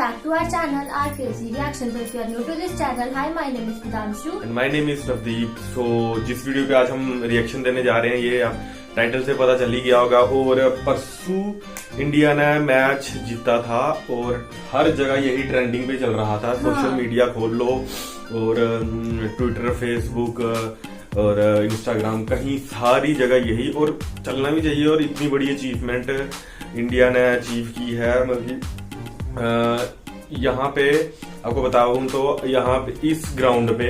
back to our channel RKC Reaction. So if you are new to this channel, hi, my name is Pidanshu. And my name is Navdeep. So जिस video पे आज हम reaction देने जा रहे हैं, ये आप टाइटल से पता चल ही गया होगा। और परसों इंडिया ने मैच जीता था और हर जगह यही ट्रेंडिंग पे चल रहा था। सोशल मीडिया खोल लो और ट्विटर, फेसबुक और इंस्टाग्राम, कहीं सारी जगह यही, और चलना भी चाहिए। और इतनी बड़ी अचीवमेंट इंडिया ने अचीव की है। मतलब यहाँ पे आपको बताऊं तो यहाँ पे इस ग्राउंड पे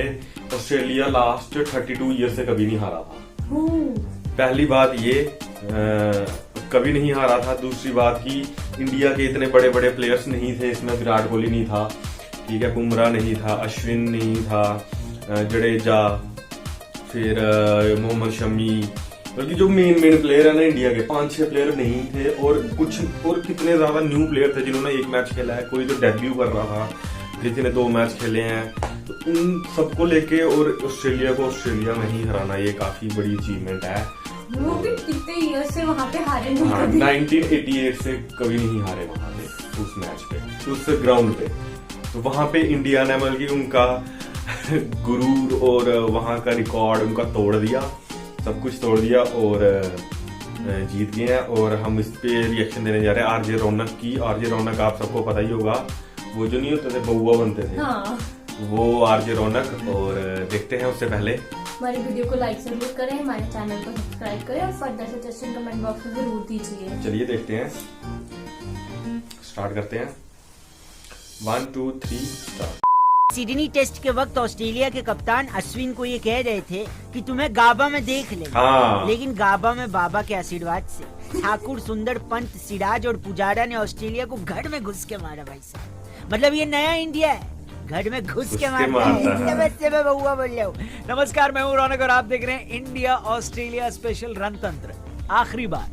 ऑस्ट्रेलिया लास्ट 32 ईयर से कभी नहीं हारा था। पहली बात ये कभी नहीं हारा था। दूसरी बात की इंडिया के इतने बड़े बड़े प्लेयर्स नहीं थे इसमें। विराट कोहली नहीं था, ठीक है, बुमराह नहीं था, अश्विन नहीं था, जडेजा, फिर मोहम्मद शमी, बल्कि जो मेन प्लेयर है ना इंडिया के 5-6 प्लेयर नहीं थे। और कितने ज्यादा न्यू प्लेयर थे जिन्होंने एक मैच खेला है। कोई तो डेब्यू कर रहा था, किसी ने 2 मैच खेले हैं। तो उन सबको लेके और ऑस्ट्रेलिया को ऑस्ट्रेलिया में ही हराना, ये काफी बड़ी अचीवमेंट है। वो भी कितने ईयर से वहाँ पे हारे नहीं। हाँ, 1988 से कभी नहीं हारे वहां पे, उस मैच पे, उस ग्राउंड पे। तो वहां पे इंडिया ने मतलब उनका गुरूर और वहां का रिकॉर्ड उनका तोड़ दिया, सब कुछ तोड़ दिया और जीत गए हैं। और हम इस पे रिएक्शन देने जा रहे हैं आरजे रौनक की। आरजे रौनक आप सबको पता ही होगा, वो जो नहीं होते थे बउआ बनते थे। हाँ। वो आरजे रौनक। और देखते हैं उससे पहले हमारी वीडियो को लाइक जरूर करें, हमारे चैनल को सब्सक्राइब करें और फर्दर सजेशन कमेंट बॉक्स में जरूर दीजिए। चलिए देखते हैं, स्टार्ट करते हैं। 1 2 3 स्टार्ट। सिडनी टेस्ट के वक्त ऑस्ट्रेलिया के कप्तान अश्विन को ये कह रहे थे कि तुम्हें गाबा में देख ले। हाँ। लेकिन गाबा में बाबा के आशीर्वाद से ठाकुर, सुंदर, पंत, सिराज और पुजारा ने ऑस्ट्रेलिया को घर में घुस के मारा। भाई साहब, मतलब ये नया इंडिया है, घर में घुस के मारता है। मैं बउआ बोल रहा हूँ। नमस्कार, मैं हूँ रौनक और आप देख रहे हैं इंडिया ऑस्ट्रेलिया स्पेशल रणतंत्र आखिरी बार।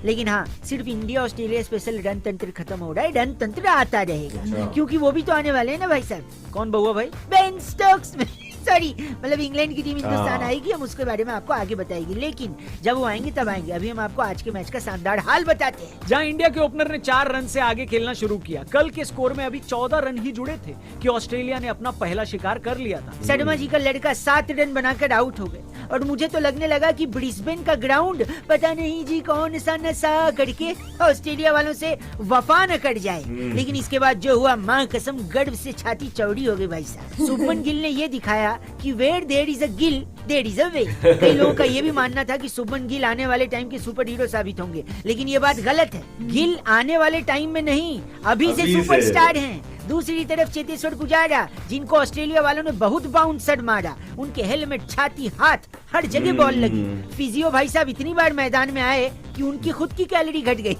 लेकिन हाँ, सिर्फ इंडिया ऑस्ट्रेलिया स्पेशल रणतंत्र खत्म हो रहा है, रणतंत्र आता रहेगा। क्योंकि वो भी तो आने वाले हैं ना भाई साहब। कौन बउआ भाई? बेन स्टोक्स में सॉरी, मतलब इंग्लैंड की टीम हिंदुस्तान आएगी, हम उसके बारे में आपको आगे बताएंगे। लेकिन जब वो आएंगे तब आएंगे। अभी हम आपको आज के मैच का शानदार हाल बताते हैं। जहां इंडिया के ओपनर ने 4 रन से आगे खेलना शुरू किया। कल के स्कोर में अभी 14 रन ही जुड़े थे कि ऑस्ट्रेलिया ने अपना पहला शिकार कर लिया था। शर्मा जी का लड़का 7 रन बनाकर आउट हो गए और मुझे तो लगने लगा कि ब्रिस्बेन का ग्राउंड पता नहीं जी कौन सा नशा करके ऑस्ट्रेलिया वालों से वफा न कर जाए। लेकिन इसके बाद जो हुआ, माँ कसम, गर्व से छाती चौड़ी हो गई भाई साहब। शुभमन गिल ने ये दिखाया कि where there is a will there is a way. कई लोगों का ये भी मानना था कि शुभमन गिल आने वाले टाइम के सुपर हीरो साबित होंगे, लेकिन ये बात गलत है। गिल आने वाले टाइम में नहीं, अभी से सुपरस्टार हैं। दूसरी तरफ चेतेश्वर पुजारा, जिनको ऑस्ट्रेलिया वालों ने बहुत बाउंसर मारा, उनके हेलमेट, छाती, हाथ, हर जगह बॉल लगी। फिजियो भाई साहब इतनी बार मैदान में आए कि उनकी खुद की कैलोरी घट गई।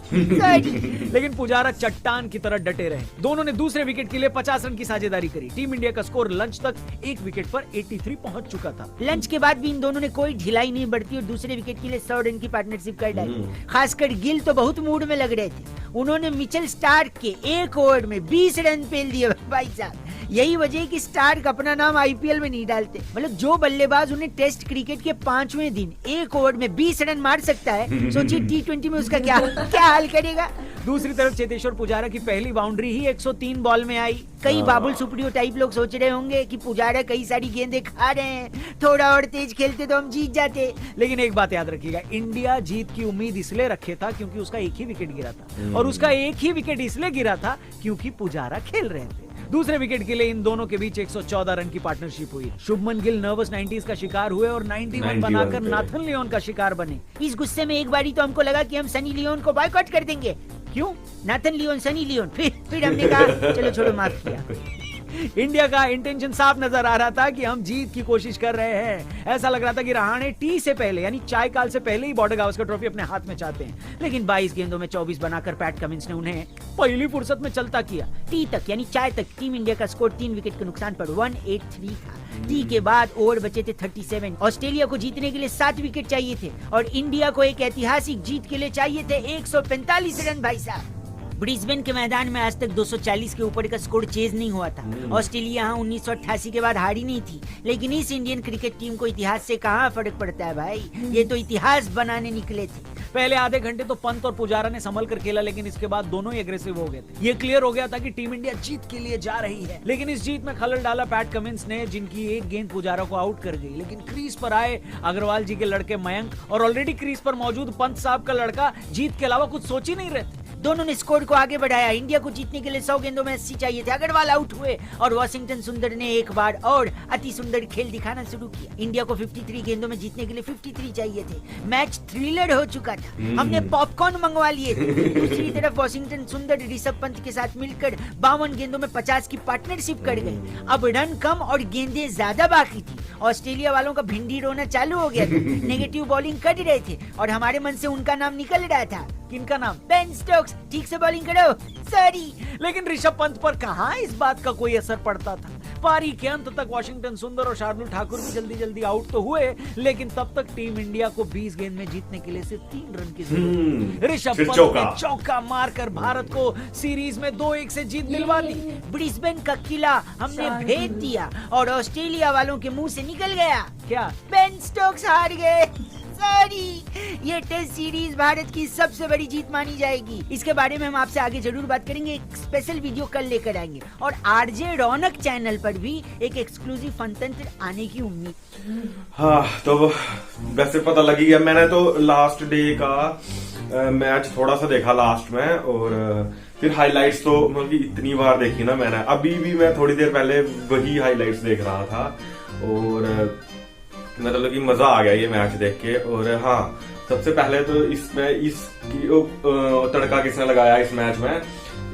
लेकिन पुजारा चट्टान की तरह डटे रहे। दोनों ने दूसरे विकेट के लिए 50 रन की साझेदारी करी। टीम इंडिया का स्कोर लंच तक 1 विकेट पर 83 पहुंच चुका था। लंच के बाद भी इन दोनों ने कोई ढिलाई नहीं बरती और दूसरे विकेट के लिए 100 रन की पार्टनरशिप कर डाली। खासकर गिल तो बहुत मूड में लग रहे थे। उन्होंने मिचेल स्टार्क के 1 ओवर में 20 रन पेल दिए भाई साहब। यही वजह है कि स्टार्क अपना नाम आईपीएल में नहीं डालते। मतलब जो बल्लेबाज उन्हें टेस्ट क्रिकेट के 5वें दिन 1 ओवर में 20 रन मार सकता है, सोचिए T20 में उसका क्या हाल करेगा। दूसरी तरफ चेतेश्वर पुजारा की पहली बाउंड्री ही 103 बॉल में आई। कई बाबुल सुप्रियो टाइप लोग सोच रहे होंगे कि पुजारा कई सारी गेंदें खा रहे हैं, थोड़ा और तेज खेलते तो हम जीत जाते। लेकिन एक बात याद रखिएगा, इंडिया जीत की उम्मीद इसलिए रखे था क्योंकि उसका एक ही विकेट गिरा था। और उसका एक ही विकेट इसलिए गिरा था क्योंकि पुजारा खेल रहे थे। दूसरे विकेट के लिए इन दोनों के बीच 114 रन की पार्टनरशिप हुई। शुभमन गिल नर्वस 90s का शिकार हुए और 91 बनाकर नाथन लियोन का शिकार बने। इस गुस्से में एक बारी तो हमको लगा कि हम सनी लियोन को बॉयकॉट कर देंगे। क्यों? Nathan Lyon, Sunny Leone. फिर हमने कहा चलो छोड़ो, माफ किया। इंडिया का इंटेंशन साफ नजर आ रहा था कि हम जीत की कोशिश कर रहे हैं। ऐसा लग रहा था कि रहाणे टी से पहले यानी चाय काल से पहले ही बॉर्डर गावस्कर ट्रॉफी अपने हाथ में चाहते हैं। लेकिन 22 गेंदों में 24 बनाकर पैट कमिंस ने उन्हें पहली फुर्सत में चलता किया। टी तक यानी चाय तक टीम इंडिया का स्कोर 3 विकेट के नुकसान पर 183 था। टी के बाद ओवर बचे थे 37। ऑस्ट्रेलिया को जीतने के लिए 7 विकेट चाहिए थे और इंडिया को एक ऐतिहासिक जीत के लिए चाहिए थे 145 रन भाई साहब। ब्रिस्बेन के मैदान में आज तक 240 के ऊपर का स्कोर चेज नहीं हुआ था। ऑस्ट्रेलिया यहाँ 1988 के बाद हारी नहीं थी, लेकिन इस इंडियन क्रिकेट टीम को इतिहास से कहाँ फर्क पड़ता है भाई, ये तो इतिहास बनाने निकले थे। पहले आधे घंटे तो पंत और पुजारा ने संभल कर खेला, लेकिन इसके बाद दोनों ही एग्रेसिव हो गए थे। ये क्लियर हो गया था कि टीम इंडिया जीत के लिए जा रही है, लेकिन इस जीत में खलल डाला पैट कमिंस ने, जिनकी एक गेंद पुजारा को आउट कर गई। लेकिन क्रीज पर आए अग्रवाल जी के लड़के मयंक और ऑलरेडी क्रीज पर मौजूद पंत साहब का लड़का जीत के अलावा कुछ सोच ही नहीं रहे थे। दोनों ने स्कोर को आगे बढ़ाया। इंडिया को जीतने के लिए 100 गेंदों में 80 चाहिए थे। अग्रवाल आउट हुए और वॉशिंगटन सुंदर ने एक बार और अति सुंदर खेल दिखाना शुरू किया। इंडिया को 53 गेंदों में जीतने के लिए 53 चाहिए थे। मैच थ्रिलर हो चुका था, हमने पॉपकॉर्न मंगवा लिए थे। दूसरी तरफ वॉशिंगटन सुंदर ऋषभ पंत के साथ मिलकर 52 गेंदों में 50 की पार्टनरशिप कर गए। अब रन कम और गेंदें ज्यादा बाकी थी। ऑस्ट्रेलिया वालों का भिंडी रोना चालू हो गया था। नेगेटिव बॉलिंग कर रहे थे और हमारे मन से उनका नाम निकल रहा था। किनका नाम? बेन स्टोक्स, ठीक से बॉलिंग करो। सॉरी। लेकिन ऋषभ पंत पर कहां इस बात का कोई असर पड़ता था। पारी के अंत तक वॉशिंगटन सुंदर और शार्दुल ठाकुर भी जल्दी जल्दी आउट तो हुए, लेकिन तब तक टीम इंडिया को 20 गेंद में जीतने के लिए सिर्फ 3 रन की जरूरत थी। ऋषभ पंत ने चौका मारकर भारत को सीरीज में 2-1 से जीत दिलवा दी। ब्रिस्बेन का किला हमने भेद दिया और ऑस्ट्रेलिया वालों के मुंह से निकल गया। क्या? बेन स्टोक्स हार गए। सॉरी। ये टेस्ट सीरीज भारत की सबसे बड़ी जीत मानी जाएगी। इसके बारे में हम आपसे आगे जरूर बात करेंगे, एक स्पेशल वीडियो कल लेकर आएंगे और आरजे रौनक चैनल पर भी एक एक्सक्लूसिव फन तंत्र आने की उम्मीद। हाँ, तो वैसे पता लगी गया। मैंने तो लास्ट डे का मैच थोड़ा सा देखा लास्ट में, और फिर हाइलाइट्स तो मतलब कि इतनी बार देखी ना मैंने। अभी भी मैं थोड़ी देर पहले वही हाइलाइट्स देख रहा था और मतलब कि मजा आ गया ये मैच देख के। और हाँ, सबसे पहले तो इसमें इसकी तड़का किसने लगाया इस मैच में,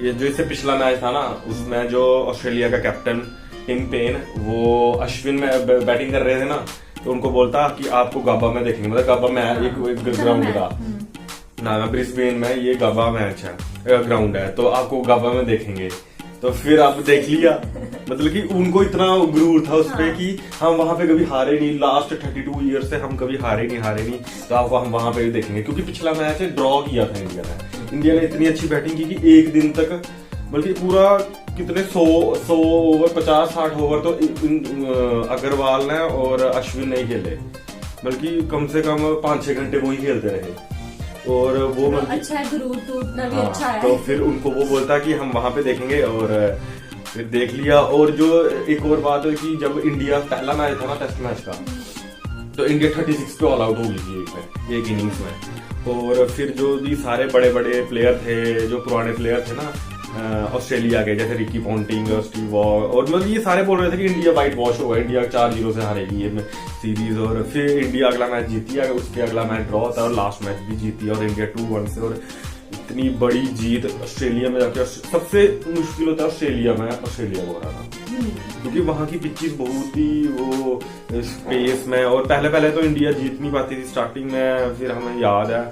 ये जो इससे पिछला मैच था ना, उसमें जो ऑस्ट्रेलिया का कैप्टन किंग पेन, वो अश्विन में बैटिंग कर रहे थे ना, तो उनको बोलता कि आपको गाबा में देखेंगे। मतलब गाबा में एक ग्राउंड था ना, ब्रिस्बेन में ये गाबा मैच है, ग्राउंड है, तो आपको गाबा में देखेंगे। तो फिर आप देख लिया, मतलब कि उनको इतना गुरूर था उस पे कि हम वहां पे कभी हारे नहीं, लास्ट 32 ईयर से हम कभी हारे नहीं, तो आप हम वहां पे भी देखेंगे। क्योंकि पिछला मैच ड्रॉ किया था इंडिया ने इतनी अच्छी बैटिंग की कि एक दिन तक बल्कि पूरा कितने 100 ओवर 50-60 ओवर तो अग्रवाल ने और अश्विन नहीं खेले, बल्कि कम से कम 5-6 घंटे वो ही खेलते रहे। और वो अच्छा है, गुरूर टूटना भी अच्छा है। तो फिर उनको वो बोलता कि हम वहां पे देखेंगे, और फिर देख लिया। और जो एक और बात है कि जब इंडिया पहला मैच था ना टेस्ट मैच का, तो इंडिया 36 पे ऑल आउट हो गई थी एक इनिंग्स में। और फिर जो भी सारे बड़े बड़े प्लेयर थे, जो पुराने प्लेयर थे ना ऑस्ट्रेलिया के, जैसे रिकी पॉन्टिंग, स्टीव वॉ, और मतलब ये सारे बोल रहे थे कि इंडिया वाइट वॉश होगा, इंडिया 4-0 से हारेगी ये सीरीज। और फिर इंडिया अगला मैच जीती, उसके अगला मैच ड्रॉ था और लास्ट मैच भी जीती, और इंडिया 2-1 से। और इतनी बड़ी जीत ऑस्ट्रेलिया में जाकर, सबसे मुश्किल होता है ऑस्ट्रेलिया को हराना, क्योंकि वहां की पिचेस बहुत ही वो स्पेस में, और पहले तो इंडिया जीत नहीं पाती थी स्टार्टिंग में। फिर हमें याद है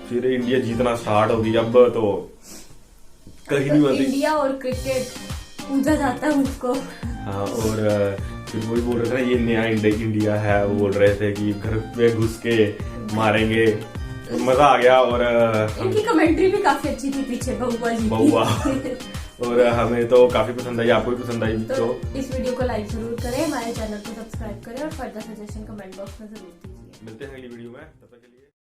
फिर इंडिया जीतना स्टार्ट होगी, अब तो कहीं नहीं बनती। इंडिया और क्रिकेट पूजा जाता है उसको। हाँ, और फिर वही बोल रहे थे ना, ये नया इंडिया है, वो बोल रहे थे कि घर पे घुस के मारेंगे। मजा आ गया। और इनकी कमेंट्री भी काफी अच्छी थी पीछे, बहुआ और हमें तो काफी पसंद आई, आपको भी पसंद आई। तो इस वीडियो को लाइक जरूर करें, हमारे चैनल को सब्सक्राइब करें और फर्दर सजेशन कमेंट बॉक्स में जरूर दीजिए। मिलते हैं अगली वीडियो में, तब तक के लिए।